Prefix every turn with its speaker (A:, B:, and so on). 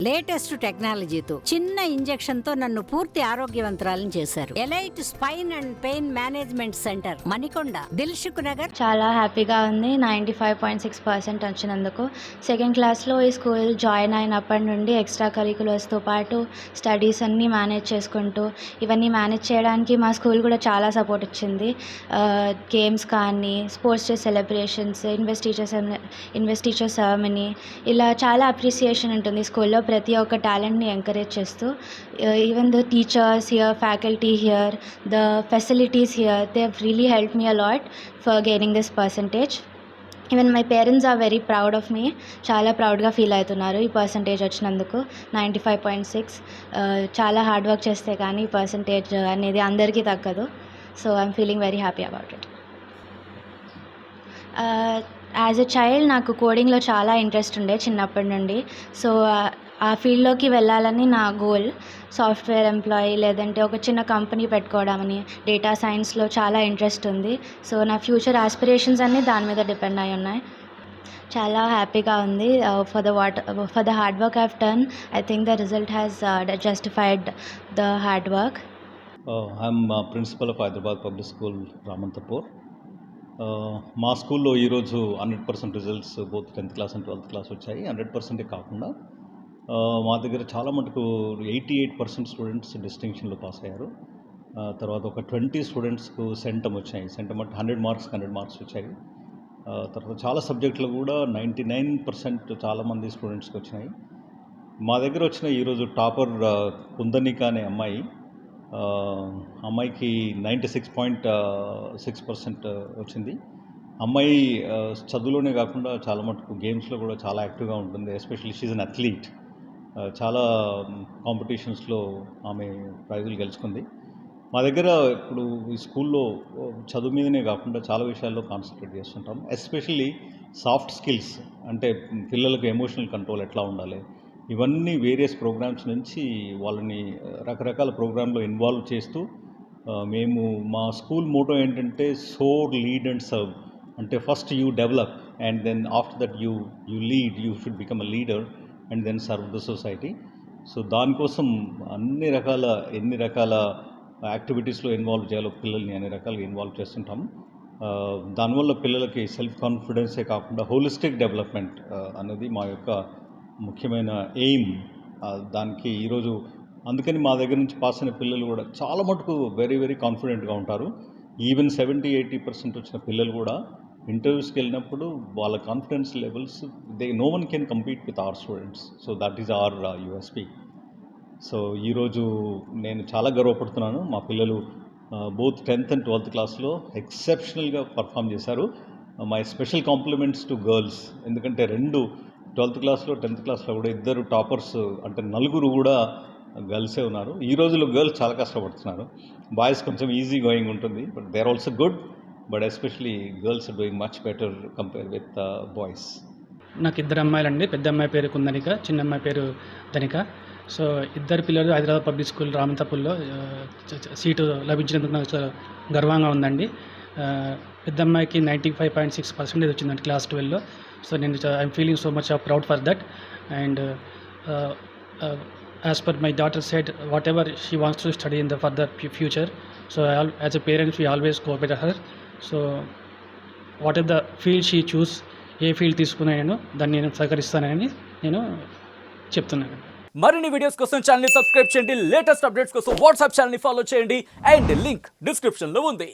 A: Latest టెక్నాలజీతో చిన్న injection తో నన్ను పూర్తి ఆరోగ్యవంతురాలను చేశారు. Elite spine and pain management centre, Manikonda, Dilsukh Nagar.
B: చాలా హ్యాపీగా ఉంది 95.6% వచ్చినందుకు. సెకండ్ క్లాస్లో ఈ స్కూల్ జాయిన్ అయినప్పటి నుండి ఎక్స్ట్రా కరికులర్స్తో పాటు స్టడీస్ అన్నీ మేనేజ్ చేసుకుంటూ ఇవన్నీ మేనేజ్ చేయడానికి మా స్కూల్ కూడా చాలా సపోర్ట్ ఇచ్చింది. గేమ్స్ కానీ, sports day celebrations, investiture ceremony, ఇలా చాలా అప్రిసియేషన్ ఉంటుంది స్కూల్లో. ప్రతి ఒక్క టాలెంట్ని ఎంకరేజ్ చేస్తూ, even the teachers here, faculty here, the facilities here, they have really help me a lot for gaining this percentage. Even my parents are very proud of me. చాలా ప్రౌడ్గా ఫీల్ అవుతున్నారు ఈ పర్సంటేజ్ వచ్చినందుకు. 95.6. చాలా hard work చేస్తే కానీ ఈ percentage అనేది అందరికీ తగ్గదు. So I'm feeling very happy about it. As a child నాకు కోడింగ్లో చాలా ఇంట్రెస్ట్ ఉండే చిన్నప్పటి నుండి. సో ఆ ఫీల్డ్లోకి వెళ్ళాలని నా గోల్. సాఫ్ట్వేర్ ఎంప్లాయీ లేదంటే ఒక చిన్న కంపెనీ పెట్టుకోవడమని, డేటా సైన్స్లో చాలా ఇంట్రెస్ట్ ఉంది. సో నా ఫ్యూచర్ ఆస్పిరేషన్స్ అన్నీ దాని మీద డిపెండ్ అయి ఉన్నాయి. చాలా హ్యాపీగా ఉంది. For the hard work I have done, I think the result has justified the hard work.
C: I'm principal of Hyderabad public school Ramanthapur. మా స్కూల్లో ఈరోజు 100% results both 10th class and 12th class వచ్చాయి. 100% కాకుండా మా దగ్గర చాలా మటుకు 88% స్టూడెంట్స్ డిస్టింక్షన్లో పాస్ అయ్యారు. తర్వాత ఒక 20 స్టూడెంట్స్కు సెంటమ్ వచ్చాయి. సెంటమ్ అంటే 100 మార్క్స్కి 100 మార్క్స్ వచ్చాయి. తర్వాత చాలా సబ్జెక్టులు కూడా 99% చాలామంది స్టూడెంట్స్కి వచ్చినాయి. మా దగ్గర వచ్చిన ఈరోజు టాపర్ కుందనిక అనే అమ్మాయికి 96.6% వచ్చింది. అమ్మాయి చదువులోనే కాకుండా చాలా మటుకు గేమ్స్లో కూడా చాలా యాక్టివ్గా ఉంటుంది. Especially she's an athlete. చాలా కాంపిటీషన్స్లో ఆమె ప్రైజులు గెలుచుకుంది. మా దగ్గర ఇప్పుడు ఈ స్కూల్లో చదువు మీదనే కాకుండా చాలా విషయాల్లో కాన్సన్ట్రేట్ చేస్తుంటాం. ఎస్పెషల్లీ సాఫ్ట్ స్కిల్స్, అంటే పిల్లలకు ఎమోషనల్ కంట్రోల్ ఎట్లా ఉండాలి, ఇవన్నీ వేరియస్ ప్రోగ్రామ్స్ నుంచి వాళ్ళని రకరకాల ప్రోగ్రాంలో ఇన్వాల్వ్ చేస్తూ మేము మా స్కూల్ మోటో ఏంటంటే సోర్, లీడ్ అండ్ సర్వ్. అంటే first you develop and then after that you lead, you should become a leader and then serve the society. So దానికోసం ఎన్ని రకాల యాక్టివిటీస్లో ఇన్వాల్వ్ చేయాలో పిల్లల్ని అన్ని రకాలుగా ఇన్వాల్వ్ చేస్తుంటాము. దానివల్ల పిల్లలకి సెల్ఫ్ కాన్ఫిడెన్సే కాకుండా హోలిస్టిక్ డెవలప్మెంట్ అనేది మా యొక్క ముఖ్యమైన ఎయిమ్. దానికి ఈరోజు అందుకని మా దగ్గర నుంచి పాస్ అయిన పిల్లలు కూడా చాలా మటుకు వెరీ వెరీ కాన్ఫిడెంట్గా ఉంటారు. ఈవెన్ 70-80% వచ్చిన పిల్లలు కూడా ఇంటర్వ్యూస్కి వెళ్ళినప్పుడు వాళ్ళ confidence levels no one can compete with our students. So that is our USP. So ఈరోజు నేను చాలా గర్వపడుతున్నాను. మా పిల్లలు బోత్ 10th and 12th క్లాస్లో ఎక్సెప్షనల్గా పర్ఫామ్ చేశారు. My special compliments to girls. ఎందుకంటే 12th క్లాస్లో 10th క్లాస్లో కూడా ఇద్దరు టాపర్స్, అంటే 4 కూడా గర్ల్సే ఉన్నారు. ఈ రోజుల్లో గర్ల్స్ చాలా కష్టపడుతున్నారు. బాయ్స్ కొంచెం ఈజీ గోయింగ్ ఉంటుంది, but they are also good, but especially girls are doing much better compare with boys.
D: నాకు 2 అమ్మాయిలండి. పెద్ద అమ్మాయి పేరు కుందనిక, చిన్న అమ్మాయి పేరు ధనిక. సో ఇద్దరు పిల్లలు హైదరాబాద్ పబ్లిక్ స్కూల్ రామంతపూర్లో సీటు లభించినందుకు నాకు గర్వంగా ఉందండి. పెద్ద అమ్మాయికి 95.6% వచ్చిందండి క్లాస్ 12లో. సో నేను I'm feeling so much proud for that. And as per my daughter said, whatever she wants to study in the further future, so as a parent we always cooperate her. So whatever the field she choose, A field తీసుకున్నాను దాన్ని నేను సహకరిస్తానని నేను చెప్తున్నాను.
E: మరిన్ని videos కోసం channel ని subscribe చేయండి. Latest updates కోసం వాట్సాప్ ఛానల్ ని ఫాలో చేయండి. అండ్ లింక్ డిస్క్రిప్షన్ లో ఉంది.